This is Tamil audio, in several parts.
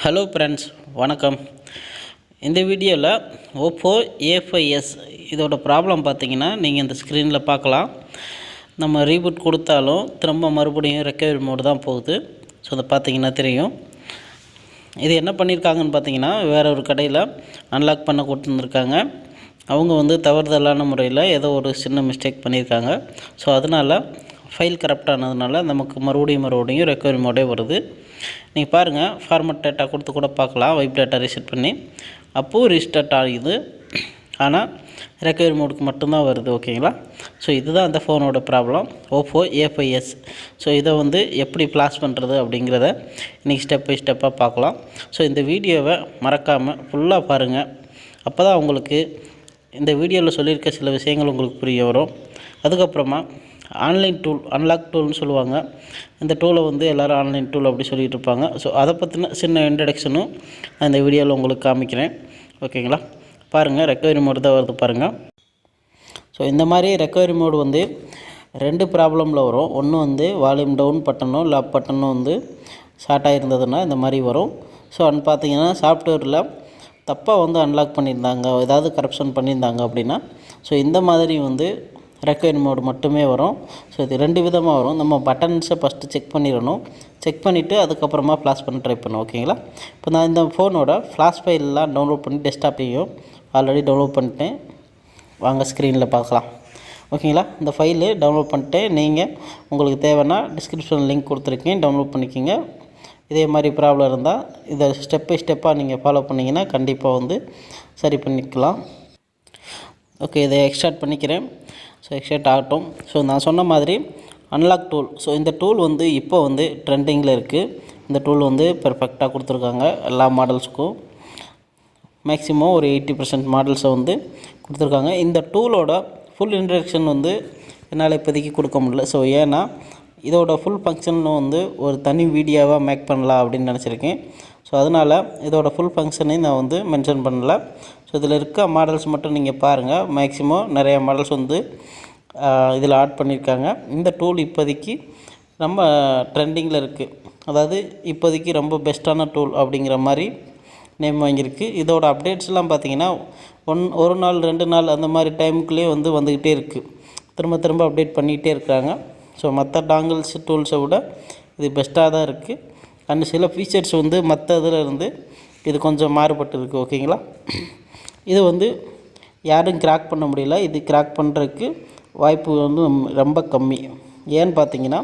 ஹலோ ஃப்ரெண்ட்ஸ், வணக்கம். இந்த வீடியோவில் ஓப்போ A5s இதோட ப்ராப்ளம் பார்த்தீங்கன்னா நீங்கள் இந்த ஸ்க்ரீனில் பார்க்கலாம். நம்ம ரீபூட் கொடுத்தாலும் திரும்ப மறுபடியும் ரெக்கவரி மோடு தான் போகுது. ஸோ அதை பார்த்தீங்கன்னா தெரியும். இது என்ன பண்ணியிருக்காங்கன்னு பார்த்தீங்கன்னா, வேறு ஒரு கடையில் அன்லாக் பண்ண கொடுத்துருந்துருக்காங்க. அவங்க தவறுதலான முறையில் ஏதோ ஒரு சின்ன மிஸ்டேக் பண்ணியிருக்காங்க. ஸோ அதனால் ஃபைல் கரப்ட் ஆனதுனால நமக்கு மறுபடியும் ரெக்கவரி மோடே வருது. நீங்கள் பாருங்கள், ஃபார்மட் டேட்டா கொடுத்து கூட பார்க்கலாம். வைப் டேட்டா ரீசெட் பண்ணி அப்போது ரீஸ்டார்ட் ஆகுது. ஆனால் ரெக்கவரி மோடுக்கு மட்டும்தான் வருது. ஓகேங்களா? ஸோ இதுதான் அந்த ஃபோனோட ப்ராப்ளம், ஓப்போ A5s. ஸோ இதை எப்படி ஃப்ளாஷ் பண்ணுறது அப்படிங்கிறத இன்றைக்கி ஸ்டெப் பை ஸ்டெப்பாக பார்க்கலாம். ஸோ இந்த வீடியோவை மறக்காமல் ஃபுல்லாக பாருங்கள். அப்போ தான் உங்களுக்கு இந்த வீடியோவில் சொல்லியிருக்க சில விஷயங்கள் உங்களுக்கு புரிய வரும். அதுக்கப்புறமா ஆன்லைன் டூல், அன்லாக் டூல்னு சொல்லுவாங்க. இந்த டூலை எல்லோரும் ஆன்லைன் டூல் அப்படி சொல்லிகிட்டு இருப்பாங்க. ஸோ அதை பற்றின சின்ன இன்ட்ரடக்ஷனும் நான் இந்த வீடியோவில் உங்களுக்கு காமிக்கிறேன். ஓகேங்களா? பாருங்கள், ரெக்கவரி மோடு தான் வருது பாருங்கள். ஸோ இந்த மாதிரி ரெக்கவரி மோடு ரெண்டு ப்ராப்ளமில் வரும். ஒன்று வால்யூம் டவுன் பட்டனும் இல்லை அப் பட்டனும் ஷார்ட் ஆகிருந்ததுன்னா இந்த மாதிரி வரும். ஸோ பார்த்தீங்கன்னா சாஃப்ட்வேரில் தப்பாக அன்லாக் பண்ணியிருந்தாங்க, ஏதாவது கரப்ஷன் பண்ணியிருந்தாங்க அப்படின்னா ஸோ இந்த மாதிரி ரெக்கவரி மோடு மட்டுமே வரும். ஸோ இது ரெண்டு விதமாக வரும். நம்ம பட்டன்ஸை ஃபஸ்ட்டு செக் பண்ணிடணும். செக் பண்ணிவிட்டு அதுக்கப்புறமா ஃப்ளாஷ் பண்ண ட்ரை பண்ணணும். ஓகேங்களா? இப்போ நான் இந்த ஃபோனோட ஃப்ளாஷ் ஃபைல்லாம் டவுன்லோட் பண்ணி டெஸ்க்டாப்பையும் ஆல்ரெடி டவுன்லோட் பண்ணிட்டேன். வாங்க ஸ்க்ரீனில் பார்க்கலாம். ஓகேங்களா? இந்த ஃபைலு டவுன்லோட் பண்ணிட்டு நீங்கள் உங்களுக்கு தேவைன்னா டிஸ்கிரிப்ஷன் லிங்க் கொடுத்துருக்கேன், டவுன்லோட் பண்ணிக்கோங்க. இதே மாதிரி ப்ராப்ளம் இருந்தால் இதை ஸ்டெப் பை ஸ்டெப்பாக நீங்கள் ஃபாலோ பண்ணிங்கன்னா கண்டிப்பாக சரி பண்ணிக்கலாம். ஓகே, இதை எக்ஸ்ட்ராக்ட் பண்ணிக்கிறேன். ஸோ எக்ஸ்ட்ராக்ட் ஆகட்டும். ஸோ நான் சொன்ன மாதிரி அன்லாக் டூல். ஸோ இந்த டூல் இப்போ ட்ரெண்டிங்கில் இருக்குது. இந்த டூல் பெர்ஃபெக்டாக கொடுத்துருக்காங்க எல்லா மாடல்ஸுக்கும். மேக்ஸிமம் ஒரு 80% மாடல்ஸை கொடுத்துருக்காங்க. இந்த டூலோட ஃபுல் இன்ட்ரடக்ஷன் என்னால் இப்போதைக்கு கொடுக்க முடியல. ஸோ ஏன்னா இதோட ஃபுல் ஃபங்க்ஷன் ஒரு தனி வீடியோவாக மேக் பண்ணலாம் அப்படின்னு நினச்சிருக்கேன். ஸோ அதனால் இதோட ஃபுல் ஃபங்க்ஷனையும் நான் மென்ஷன் பண்ணல. ஸோ இதில் இருக்க மாடல்ஸ் மட்டும் நீங்கள் பாருங்கள். மேக்ஸிமம் நிறையா மாடல்ஸ் இதில் ஆட் பண்ணியிருக்காங்க. இந்த டூல் இப்போதைக்கு ரொம்ப ட்ரெண்டிங்கில் இருக்குது. அதாவது இப்போதைக்கு ரொம்ப பெஸ்ட்டான டூல் அப்படிங்கிற மாதிரி நேம் வாங்கியிருக்கு. இதோட அப்டேட்ஸ்லாம் பார்த்திங்கன்னா ஒரு நாள் 2 நாள் அந்த மாதிரி டைமுக்குள்ளேயே வந்துக்கிட்டே இருக்குது. திரும்ப அப்டேட் பண்ணிகிட்டே இருக்காங்க. ஸோ மற்ற டாங்கிள்ஸ் டூல்ஸை விட இது பெஸ்ட்டாக தான் இருக்குது. அண்ட் சில ஃபீச்சர்ஸ் மற்ற இதில் இது கொஞ்சம் மாறுபட்டு இருக்குது. ஓகேங்களா? இது யாரும் கிராக் பண்ண முடியல. இது கிராக் பண்ணுறதுக்கு வாய்ப்பு ரொம்ப கம்மி. ஏன்னு பார்த்தீங்கன்னா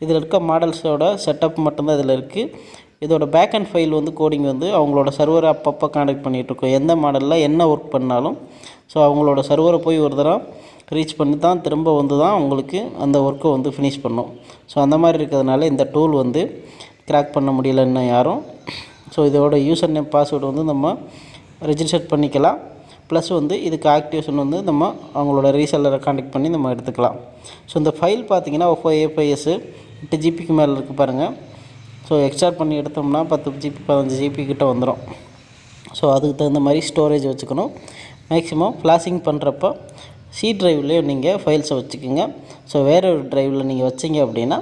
இதில் இருக்க மாடல்ஸோட செட்டப் மட்டும்தான் இதில் இருக்குது. இதோட பேக் அண்ட் ஃபைல் கோடிங் அவங்களோட சர்வரை அப்பப்போ கான்டெக்ட் பண்ணிகிட்ருக்கோம். எந்த மாடலில் என்ன ஒர்க் பண்ணாலும் ஸோ அவங்களோட சர்வரை போய் ஒரு தடவை ரீச் பண்ணி தான் திரும்ப தான் உங்களுக்கு அந்த ஒர்க்கை ஃபினிஷ் பண்ணும். ஸோ அந்த மாதிரி இருக்கிறதுனால இந்த டூல் கிராக் பண்ண முடியலன்னு யாரும். ஸோ இதோட யூசர் நேம் பாஸ்வேர்டு நம்ம ரெஜிஸ்டர் பண்ணிக்கலாம். ப்ளஸ் இதுக்கு ஆக்டிவேஷன் நம்ம அவங்களோட ரீசெல்லரை கான்டெக்ட் பண்ணி நம்ம எடுத்துக்கலாம். ஸோ இந்த ஃபைல் பார்த்திங்கன்னா ஓப்போ A5s 8 ஜிபிக்கு மேலே இருக்குது பாருங்கள். ஸோ எக்ஸ்ட்ராக்ட் பண்ணி எடுத்தோம்னா 10 ஜிபி 15 ஜிபி கிட்ட வந்துடும். ஸோ அதுக்கு தகுந்த மாதிரி ஸ்டோரேஜ் வச்சுக்கணும். மேக்ஸிமம் ஃப்ளாஷிங் பண்ணுறப்போ சி ட்ரைவ்லேயே நீங்கள் ஃபைல்ஸை வச்சுக்கோங்க. ஸோ வேறு ஒரு ட்ரைவில் நீங்கள் வச்சிங்க அப்படின்னா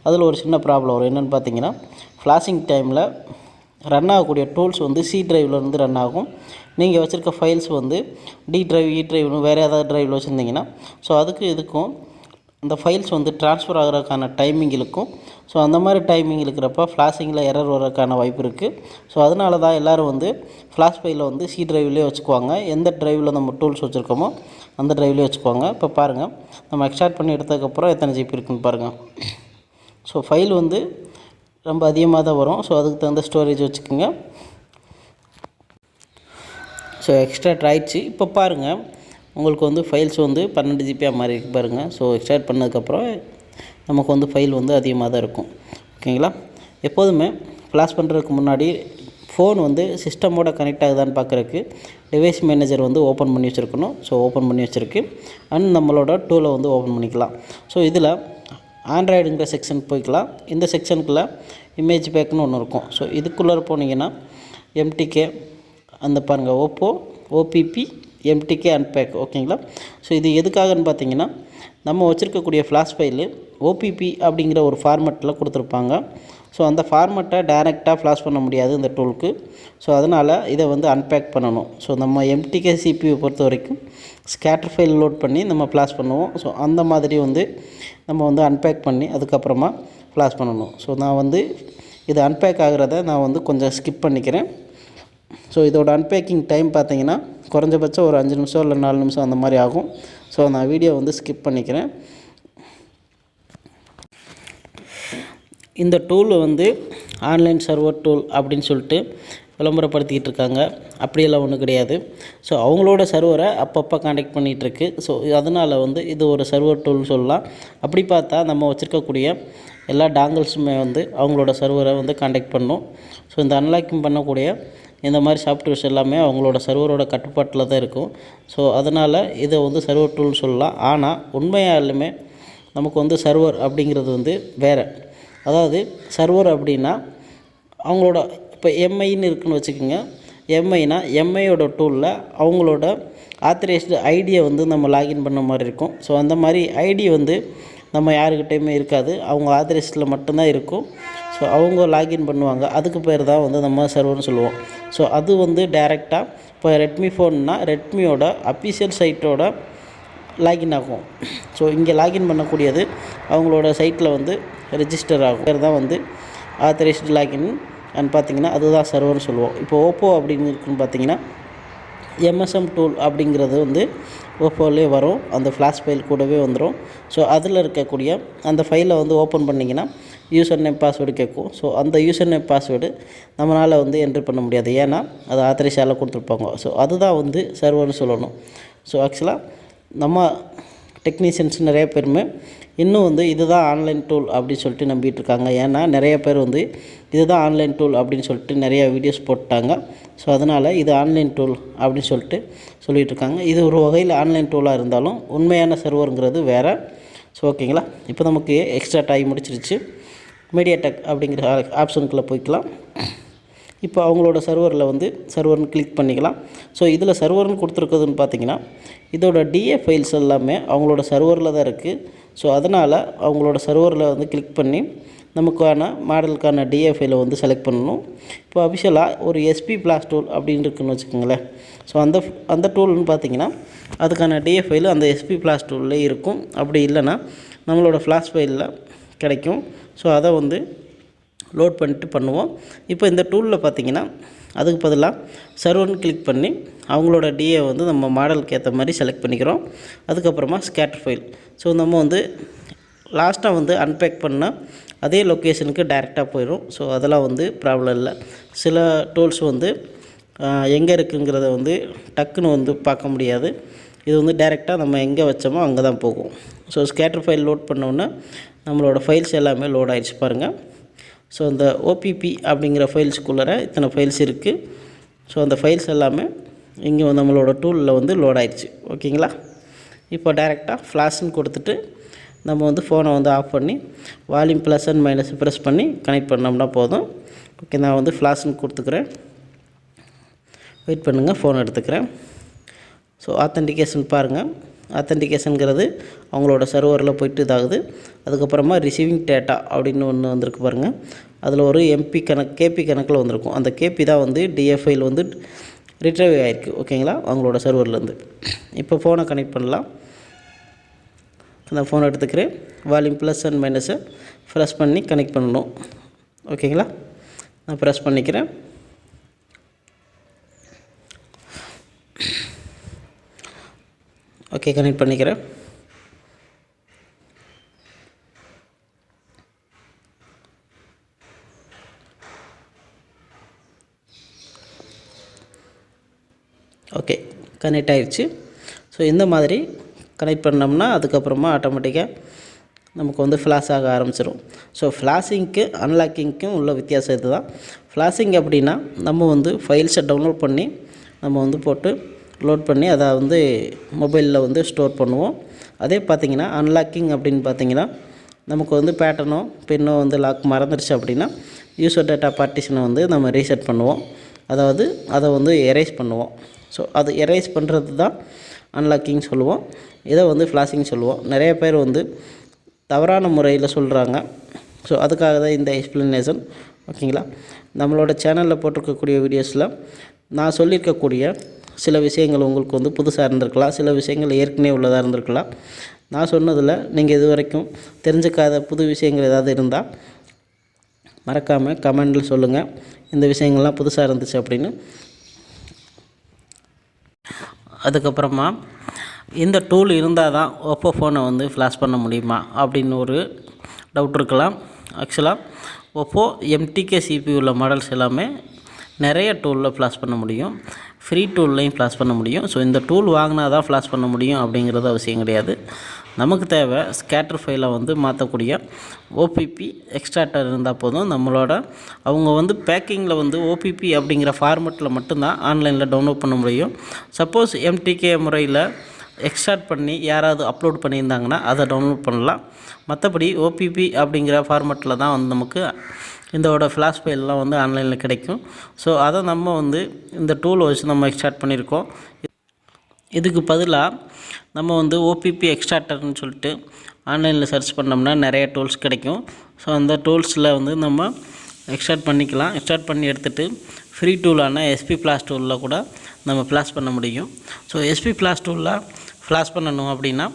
அதில் ஒரு சின்ன ப்ராப்ளம் வரும். என்னென்னு பார்த்தீங்கன்னா ஃப்ளாஷிங் டைமில் ரன் ஆகக்கூடிய டூல்ஸ் சி ட்ரைவில் ரன் ஆகும். நீங்கள் வச்சுருக்க ஃபைல்ஸ் டி ட்ரைவ், இ ட்ரைவ்னு வேறு ஏதாவது ட்ரைவில் வச்சுருந்தீங்கன்னா ஸோ இதுக்கும் அந்த ஃபைல்ஸ் ட்ரான்ஸ்ஃபர் ஆகிறதுக்கான டைமிங் இருக்கும். ஸோ அந்த மாதிரி டைமிங் இருக்கிறப்ப ஃப்ளாஷிங்கில் எரர் வரதுக்கான வாய்ப்பு இருக்குது. ஸோ அதனால தான் எல்லோரும் ஃப்ளாஷ் ஃபைலில் சி ட்ரைவ்லேயே வச்சுக்குவாங்க. எந்த ட்ரைவில் நம்ம டூல்ஸ் வச்சுருக்கோமோ அந்த ட்ரைவ்லேயே வச்சுக்குவாங்க. இப்போ பாருங்கள், நம்ம எக்ஸ்ட்ராக்ட் பண்ணி எடுத்ததுக்கப்புறம் எத்தனை ஜிபி இருக்குன்னு பாருங்கள். ஸோ ஃபைல் ரொம்ப அதிகமாக தான் வரும். ஸோ அதுக்கு தகுந்த ஸ்டோரேஜ் வச்சுக்கோங்க. ஸோ எக்ஸ்ட்ராக்ட் ஆகிடுச்சு. இப்போ பாருங்கள், உங்களுக்கு ஃபைல்ஸ் 12 ஜிபியாக மாதிரி இருக்கு பாருங்கள். ஸோ எக்ஸ்ட்ராக்ட் பண்ணதுக்கப்புறம் நமக்கு ஃபைல் அதிகமாக தான் இருக்கும். ஓகேங்களா? எப்போதுமே ஃப்ளாஷ் பண்ணுறதுக்கு முன்னாடி ஃபோன் சிஸ்டமோட கனெக்ட் ஆகுதான்னு பார்க்குறதுக்கு டிவைஸ் மேனேஜர் ஓப்பன் பண்ணி வச்சுருக்கணும். ஸோ ஓப்பன் பண்ணி வச்சுருக்கு. அண்ட் நம்மளோட டூலை ஓப்பன் பண்ணிக்கலாம். ஸோ இதில் ஆண்ட்ராய்டுங்கிற செக்ஷன் போய்க்கலாம். இந்த செக்ஷனுக்குள்ளே இமேஜ் பேக்குன்னு ஒன்று இருக்கும். ஸோ இதுக்குள்ளே போனீங்கன்னா MTK அந்த பாருங்கள், ஓப்போ OPP MTK அன்பேக். ஓகேங்களா? ஸோ இது எதுக்காகன்னு பார்த்தீங்கன்னா நம்ம வச்சுருக்கக்கூடிய ஃப்ளாஷ் ஃபைலு OPP அப்படிங்கிற ஒரு ஃபார்மெட்டில் கொடுத்துருப்பாங்க. ஸோ அந்த ஃபார்மெட்டை டைரெக்டாக ஃப்ளாஷ் பண்ண முடியாது இந்த டூலுக்கு. ஸோ அதனால் இதை வந்து அன்பேக் பண்ணணும். ஸோ நம்ம MTK CPU பொறுத்த வரைக்கும் ஸ்கேட்டர் ஃபைல் லோட் பண்ணி நம்ம ஃப்ளாஷ் பண்ணுவோம். ஸோ அந்த மாதிரி வந்து நம்ம வந்து அன்பேக் பண்ணி அதுக்கப்புறமா ஃப்ளாஷ் பண்ணணும். ஸோ நான் வந்து இது அன்பேக் ஆகிறத நான் வந்து கொஞ்சம் ஸ்கிப் பண்ணிக்கிறேன். ஸோ இதோட அன்பேக்கிங் டைம் பார்த்திங்கன்னா குறைஞ்சபட்சம் ஒரு 5 நிமிஷம் இல்லை 4 நிமிஷம் அந்த மாதிரி ஆகும். ஸோ நான் வீடியோ வந்து ஸ்கிப் பண்ணிக்கிறேன். இந்த டூல் வந்து ஆன்லைன் சர்வர் டூல் அப்படின்னு சொல்லிட்டு விளம்பரப்படுத்திக்கிட்டு இருக்காங்க. அப்படியெல்லாம் ஒன்றும் கிடையாது. ஸோ அவங்களோட சர்வரை அப்பப்போ காண்டக்ட் பண்ணிகிட்ருக்கு. ஸோ அதனால் வந்து இது ஒரு சர்வர் டூல்னு சொல்லலாம். அப்படி பார்த்தா நம்ம வச்சுருக்கக்கூடிய எல்லா டாங்கிள்ஸுமே வந்து அவங்களோட சர்வரை வந்து காண்டக்ட் பண்ணும். ஸோ இந்த அன்லாக்கிங் பண்ணக்கூடிய இந்த மாதிரி சாஃப்ட்வேர்ஸ் எல்லாமே அவங்களோட சர்வரோட கட்டுப்பாட்டில் தான் இருக்கும். ஸோ அதனால் இதை வந்து சர்வர் டூல்னு சொல்லலாம். ஆனால் உண்மையாலுமே நமக்கு வந்து சர்வர் அப்படிங்கிறது வந்து வேறு. அதாவது சர்வர் அப்படின்னா அவங்களோட இப்போ எம்ஐன்னு இருக்குதுன்னு வச்சுக்கோங்க. எம்ஐனா எம்ஐயோட டூலில் அவங்களோட ஆத்தரைஸ்டு ஐடியை வந்து நம்ம லாகின் பண்ண மாதிரி இருக்கும். ஸோ அந்த மாதிரி ஐடி வந்து நம்ம யாருக்கிட்டையுமே இருக்காது. அவங்க ஆத்தரைஸ்டில் மட்டும்தான் இருக்கும். ஸோ அவங்க லாகின் பண்ணுவாங்க. அதுக்கு பேர் தான் வந்து நம்ம சர்வர்னு சொல்லுவோம். ஸோ அது வந்து டைரெக்டாக இப்போ ரெட்மி ஃபோன்னா ரெட்மியோட அஃபிஷியல் சைட்டோட லாகின் ஆகும். ஸோ இங்கே லாகின் பண்ணக்கூடியது அவங்களோட சைட்டில் வந்து ரெஜிஸ்டர் ஆகும். பேர் தான் வந்து ஆத்தரைஸ்டு லாகின் அண்ட் பார்த்திங்கன்னா அதுதான் சர்வர்னு சொல்லுவோம். இப்போ ஓப்போ அப்படின்னு இருக்குன்னு பார்த்திங்கன்னா MSM டூல் அப்படிங்கிறது வந்து ஓப்போலே வரும். அந்த ஃப்ளாஷ் ஃபைல் கூடவே வந்துடும். ஸோ அதில் இருக்கக்கூடிய அந்த ஃபைலை வந்து ஓப்பன் பண்ணிங்கன்னா யூசர் நேம் பாஸ்வேர்டு கேட்கும். ஸோ அந்த யூசர் நேம் பாஸ்வேர்டு நம்மளால் வந்து என்ட்ரு பண்ண முடியாது. ஏன்னா அது ஆத்தரைஸால் கொடுத்துருப்பாங்க. ஸோ அதுதான் வந்து சர்வர்னு சொல்லணும். ஸோ ஆக்சுவலாக நம்ம டெக்னீஷியன்ஸ் நிறைய பேருமே இன்னும் வந்து இதுதான் ஆன்லைன் டூல் அப்படின்னு சொல்லிட்டு நம்பிட்டுருக்காங்க. ஏன்னா நிறைய பேர் வந்து இதுதான் ஆன்லைன் டூல் அப்படின்னு சொல்லிட்டு நிறைய வீடியோஸ் போட்டாங்க. ஸோ அதனால் இது ஆன்லைன் டூல் அப்படின்னு சொல்லிட்டு இருக்காங்க. இது ஒரு வகையில் ஆன்லைன் டூலாக இருந்தாலும் உண்மையான சர்வருங்கிறது வேறு. ஸோ ஓகேங்களா. இப்போ நமக்கு எக்ஸ்ட்ரா டைம் முடிச்சிருச்சு. மீடியாடெக் அப்படிங்கிற ஆப்ஷனுக்குள்ளே போய்க்கலாம். இப்போ அவங்களோட சர்வரில் வந்து சர்வர்னு கிளிக் பண்ணிக்கலாம். ஸோ இதில் சர்வர்னு கொடுத்துருக்குதுன்னு பார்த்திங்கன்னா இதோட DA ஃபைல்ஸ் எல்லாமே அவங்களோட சர்வரில் தான் இருக்குது. ஸோ அதனால் அவங்களோட சர்வரில் வந்து கிளிக் பண்ணி நமக்கான மாடலுக்கான DA ஃபைலை வந்து செலக்ட் பண்ணணும். இப்போ அஃபிஷியலாக ஒரு SP ஃப்ளாஷ் டூல் அப்படின்னு இருக்குன்னு வச்சுக்கோங்களேன். ஸோ அந்த டூல்னு பார்த்திங்கன்னா அதுக்கான DA ஃபைலு அந்த SP ஃப்ளாஷ் டூல்லே இருக்கும். அப்படி இல்லைன்னா நம்மளோட ஃப்ளாஷ் ஃபைலில் கிடைக்கும். ஸோ அதை வந்து லோட் பண்ணிட்டு பண்ணுவோம். இப்போ இந்த டூலில் பார்த்திங்கன்னா அதுக்கு பதிலாக சர்வர்னு கிளிக் பண்ணி அவங்களோட DA வந்து நம்ம மாடலுக்கு ஏற்ற மாதிரி செலக்ட் பண்ணிக்கிறோம். அதுக்கப்புறமா ஸ்கேட்டர் ஃபைல். ஸோ நம்ம வந்து லாஸ்ட்டாக வந்து அன்பேக் பண்ணால் அதே லொக்கேஷனுக்கு டைரெக்டாக போயிடும். ஸோ அதெல்லாம் வந்து ப்ராப்ளம் இல்லை. சில டூல்ஸ் வந்து எங்கே இருக்குங்கிறத வந்து டக்குன்னு வந்து பார்க்க முடியாது. இது வந்து டைரெக்டாக நம்ம எங்கே வச்சோமோ அங்கே தான் போகும். ஸோ ஸ்கேட்டர் ஃபைல் லோட் பண்ணோன்னே நம்மளோட ஃபைல்ஸ் எல்லாமே லோட் ஆகிடுச்சு பாருங்கள். ஸோ இந்த OPP அப்படிங்கிற ஃபைல்ஸ்குள்ளே இத்தனை ஃபைல்ஸ் இருக்குது. ஸோ அந்த ஃபைல்ஸ் எல்லாமே இங்கே நம்மளோட டூலில் வந்து லோட் ஆகிடுச்சு. ஓகேங்களா. இப்போ டைரெக்டாக ஃப்ளாஷ்னு கொடுத்துட்டு நம்ம வந்து ஃபோனை வந்து ஆஃப் பண்ணி volume plus and minus press பண்ணி கனெக்ட் பண்ணோம்னா போதும். ஓகே, நான் வந்து ஃப்ளாஷ்னு கொடுத்துக்கிறேன். வெயிட் பண்ணுங்கள், ஃபோன் எடுத்துக்கிறேன். ஸோ ஆத்தென்டிகேஷன் பாருங்கள். ஆத்தென்டிகேஷனுங்கிறது அவங்களோட சர்வரில் போய்ட்டு இதாகுது. அதுக்கப்புறமா ரிசீவிங் டேட்டா அப்படின்னு ஒன்று வந்திருக்கு பாருங்கள். அதில் ஒரு KP கணக்கில் வந்திருக்கும். அந்த KP தான் வந்து DA ஃபைல் வந்து ரிட்ரைவ் ஆகிருக்கு. ஓகேங்களா, அவங்களோட சர்வர்லேருந்து. இப்போ ஃபோனை கனெக்ட் பண்ணலாம். அந்த ஃபோனை எடுத்துக்கிறேன். வால்யூம் ப்ளஸ் அண்ட் மைனஸை ப்ரெஸ் பண்ணி கனெக்ட் பண்ணணும். ஓகேங்களா, நான் ப்ரெஸ் பண்ணிக்கிறேன். ஓகே, கனெக்ட் பண்ணிக்கிறேன். ஓகே, கனெக்ட் ஆகிடுச்சு. ஸோ இந்த மாதிரி கனெக்ட் பண்ணோம்னா அதுக்கப்புறமா ஆட்டோமேட்டிக்காக நமக்கு வந்து ஃப்ளாஷ் ஆக ஆரம்பிச்சிடும். ஸோ ஃப்ளாஷிங்க்கு அன்லாக்கிங்க்கும் உள்ள வித்தியாசம் இது தான். ஃப்ளாஷிங் அப்படின்னா நம்ம வந்து ஃபைல்ஸை டவுன்லோட் பண்ணி நம்ம வந்து போட்டு லோட் பண்ணி அதை வந்து மொபைலில் வந்து ஸ்டோர் பண்ணுவோம். அதே பார்த்திங்கன்னா அன்லாக்கிங் அப்படின்னு பார்த்திங்கன்னா நமக்கு வந்து பேட்டர்னோ பின்னோ வந்து லாக் மறந்துடுச்சு அப்படின்னா யூசர் டேட்டா பார்ட்டிஷனை வந்து நம்ம ரீசெட் பண்ணுவோம். அதாவது அதை வந்து எரேஸ் பண்ணுவோம். ஸோ அது எரேஸ் பண்ணுறது தான் அன்லாக்கிங் சொல்லுவோம். இதை வந்து ஃப்ளாஷிங் சொல்லுவோம். நிறைய பேர் வந்து தவறான முறையில் சொல்கிறாங்க. ஸோ அதுக்காக தான் இந்த எக்ஸ்ப்ளனேஷன். ஓகேங்களா? நம்மளோட சேனலில் போட்டிருக்கக்கூடிய வீடியோஸில் நான் சொல்லியிருக்கக்கூடிய சில விஷயங்கள் உங்களுக்கு வந்து புதுசாக இருந்திருக்கலாம், சில விஷயங்கள் ஏற்கனவே உள்ளதாக இருந்திருக்கலாம். நான் சொன்னதில் நீங்கள் இது வரைக்கும் தெரிஞ்சுக்காத புது விஷயங்கள் ஏதாவது இருந்தால் மறக்காமல் கமெண்டில் சொல்லுங்கள், இந்த விஷயங்கள்லாம் புதுசாக இருந்துச்சு அப்படின்னு. அதுக்கப்புறமா இந்த டூல் இருந்தால் தான் ஓப்போ ஃபோனை வந்து ஃப்ளாஷ் பண்ண முடியுமா அப்படின்னு ஒரு டவுட் இருக்கலாம். ஆக்சுவலாக ஓப்போ MTK CPU உள்ள மாடல்ஸ் எல்லாமே நிறைய டூலில் ஃப்ளாஷ் பண்ண முடியும், ஃப்ரீ டூல்லையும் ஃப்ளாஷ் பண்ண முடியும். ஸோ இந்த டூல் வாங்கினா தான் ஃப்ளாஷ் பண்ண முடியும் அப்படிங்கிறது அவசியம் கிடையாது. நமக்கு தேவை ஸ்கேட்டர் ஃபைலை வந்து மாற்றக்கூடிய OPP எக்ஸ்ட்ராக்டர் இருந்தால் போதும். நம்மளோட அவங்க வந்து பேக்கிங்கில் வந்து OPP அப்படிங்கிற ஃபார்மெட்டில் மட்டும்தான் ஆன்லைனில் டவுன்லோட் பண்ண முடியும். சப்போஸ் MTK முறையில் எக்ஸ்ட்ராக்ட் பண்ணி யாராவது அப்லோட் பண்ணியிருந்தாங்கன்னா அதை டவுன்லோட் பண்ணலாம். மற்றபடி OPP அப்படிங்கிற ஃபார்மெட்டில் தான் வந்து நமக்கு இதோட ஃப்ளாஷ் ஃபைல்லாம் வந்து ஆன்லைனில் கிடைக்கும். ஸோ அதை நம்ம வந்து இந்த டூலை வச்சு நம்ம எக்ஸ்ட்ராக்ட் பண்ணியிருக்கோம். இதுக்கு பதிலாக நம்ம வந்து OPP எக்ஸ்ட்ராக்டர்னு சொல்லிட்டு ஆன்லைனில் சர்ச் பண்ணோம்னா நிறைய டூல்ஸ் கிடைக்கும். ஸோ அந்த டூல்ஸில் வந்து நம்ம எக்ஸ்ட்ராக்ட் பண்ணிக்கலாம். எக்ஸ்ட்ராக்ட் பண்ணி எடுத்துகிட்டு ஃப்ரீ டூலான SP ஃப்ளாஷ் டூலில் கூட நம்ம ஃப்ளாஷ் பண்ண முடியும். ஸோ SP ஃப்ளாஷ் டூலில் ஃப்ளாஷ் பண்ணணும் அப்படின்னா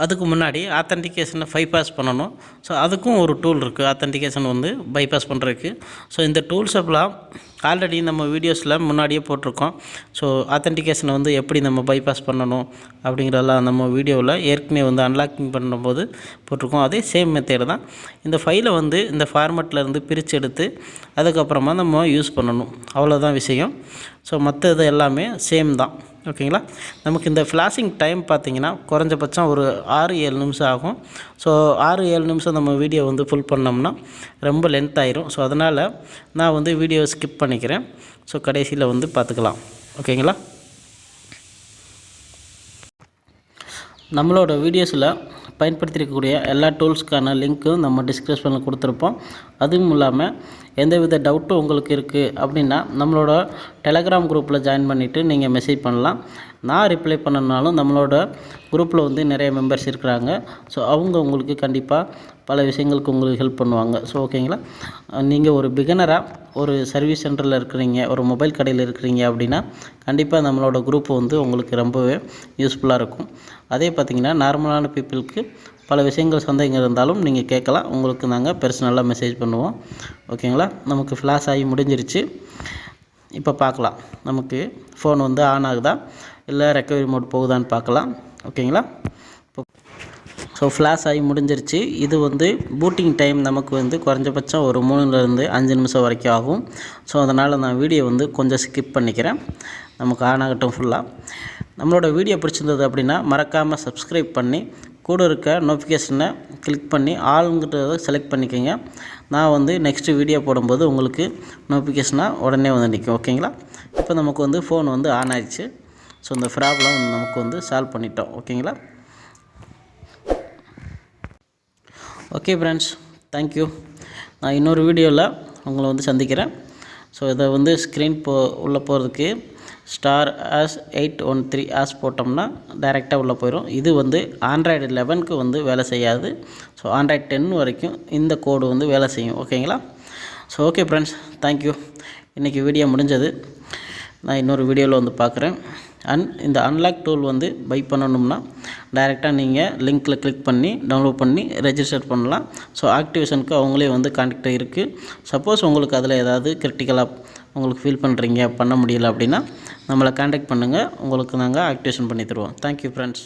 அதுக்கு முன்னாடி ஆத்தென்டிகேஷனை பைபாஸ் பண்ணணும். ஸோ அதுக்கும் ஒரு டூல் இருக்குது, ஆத்தென்டிகேஷன் வந்து பைபாஸ் பண்ணுறதுக்கு. ஸோ இந்த டூல்ஸ் எல்லாம் ஆல்ரெடி நம்ம வீடியோஸில் முன்னாடியே போட்டிருக்கோம். ஸோ ஆத்தென்டிகேஷனை வந்து எப்படி நம்ம பைபாஸ் பண்ணணும் அப்படிங்கிறதெல்லாம் நம்ம வீடியோவில் ஏற்கனவே வந்து அன்லாக்கிங் பண்ணும்போது போட்டிருக்கோம். அதே சேம் மெத்தேடு தான். இந்த ஃபைலை வந்து இந்த ஃபார்மெட்டில் இருந்து பிரித்து எடுத்து அதுக்கப்புறமா நம்ம யூஸ் பண்ணணும், அவ்வளோதான் விஷயம். ஸோ மற்ற இது எல்லாமே சேம் தான். ஓகேங்களா? நமக்கு இந்த ஃப்ளாஷிங் டைம் பார்த்திங்கன்னா குறைஞ்சபட்சம் ஒரு 6-7 நிமிஷம் ஆகும். ஸோ 6-7 நிமிஷம் நம்ம வீடியோ வந்து ஃபுல் பண்ணோம்னா ரொம்ப லென்த் ஆயிரும். ஸோ அதனால் நான் வந்து வீடியோ ஸ்கிப் பண்ணிக்கிறேன். ஸோ கடைசியில் வந்து பார்த்துக்கலாம். ஓகேங்களா? நம்மளோட வீடியோஸில் பயன்படுத்தியிருக்கக்கூடிய எல்லா டூல்ஸ்க்கான லிங்க்கும் நம்ம டிஸ்கிரிப்ஷனில் கொடுத்துருப்போம். அதுவும் இல்லாமல் எந்தவித டவுட்டும் உங்களுக்கு இருக்குது அப்படின்னா நம்மளோட டெலகிராம் குரூப்பில் ஜாயின் பண்ணிவிட்டு நீங்கள் மெசேஜ் பண்ணலாம். நான் ரிப்ளை பண்ணனாலும் நம்மளோட குரூப்பில் வந்து நிறைய மெம்பர்ஸ் இருக்கிறாங்க. ஸோ அவங்க உங்களுக்கு கண்டிப்பாக பல விஷயங்களுக்கு உங்களுக்கு ஹெல்ப் பண்ணுவாங்க. ஸோ ஓகேங்களா? நீங்கள் ஒரு பிகினராக ஒரு சர்வீஸ் சென்டரில் இருக்கிறீங்க, ஒரு மொபைல் கடையில் இருக்கிறீங்க அப்படின்னா கண்டிப்பாக நம்மளோட குரூப் வந்து உங்களுக்கு ரொம்பவே யூஸ்ஃபுல்லாக இருக்கும். அதே பார்த்திங்கன்னா நார்மலான பீப்புளுக்கு பல விஷயங்கள் சந்தேகம் இருந்தாலும் நீங்கள் கேட்கலாம். உங்களுக்கு நாங்கள் பர்சனலாக மெசேஜ் பண்ணுவோம். ஓகேங்களா? நமக்கு ஃப்ளாஷ் ஆகி முடிஞ்சிருச்சு. இப்போ பார்க்கலாம் நமக்கு ஃபோன் வந்து ஆன் ஆகுதா இல்லை ரெக்கவரி மோட் போகுதான்னு பார்க்கலாம். ஓகேங்களா? ஸோ ஃப்ளாஷ் ஆகி முடிஞ்சிருச்சு. இது வந்து பூட்டிங் டைம் நமக்கு வந்து குறைஞ்சபட்சம் ஒரு 3லேருந்து 5 நிமிஷம் வரைக்கும் ஆகும். ஸோ அதனால் நான் வீடியோ வந்து கொஞ்சம் ஸ்கிப் பண்ணிக்கிறேன். நமக்கு ஆன் ஆகட்டும் ஃபுல்லாக. நம்மளோட வீடியோ பிடிச்சிருந்தது அப்படின்னா மறக்காமல் சப்ஸ்கிரைப் பண்ணி கூட இருக்க நோட்டிஃபிகேஷனை கிளிக் பண்ணி ஆளுங்கிறத செலக்ட் பண்ணிக்கோங்க. நான் வந்து நெக்ஸ்ட்டு வீடியோ போடும்போது உங்களுக்கு நோட்டிஃபிகேஷனாக உடனே வந்து நிற்கும். ஓகேங்களா? இப்போ நமக்கு வந்து ஃபோன் வந்து ஆன் ஆயிடுச்சு. ஸோ இந்த ப்ராப்ளம் நமக்கு வந்து சால்வ் பண்ணிட்டோம். ஓகேங்களா? Okay friends, thank you. நான் இன்னொரு வீடியோவில் உங்களை வந்து சந்திக்கிறேன். ஸோ இதை வந்து ஸ்க்ரீன் உள்ளே போகிறதுக்கு *813# போட்டோம்னா டைரெக்டாக உள்ளே போயிடும். இது வந்து Android 11க்கு வந்து வேலை செய்யாது. ஸோ Android 10 வரைக்கும் இந்த கோடு வந்து வேலை செய்யும். ஓகேங்களா? So okay friends, thank you. இன்றைக்கி வீடியோ முடிஞ்சது. நான் இன்னொரு வீடியோவில் வந்து பார்க்குறேன். இந்த அன்லாக் டூல் வந்து பை பண்ணணும்னா டைரெக்டாக நீங்கள் லிங்க்கில் கிளிக் பண்ணி டவுன்லோட் பண்ணி ரெஜிஸ்டர் பண்ணலாம். ஸோ ஆக்டிவேஷனுக்கு அவங்களே வந்து கான்டாக்ட் இருக்குது. சப்போஸ் உங்களுக்கு அதில் ஏதாவது கிரிட்டிக்கலாக உங்களுக்கு ஃபீல் பண்ணுறீங்க, பண்ண முடியல அப்படின்னா நம்மளை கான்டாக்ட் பண்ணுங்கள். உங்களுக்கு நாங்கள் ஆக்டிவேஷன் பண்ணி தருவோம். Thank you friends.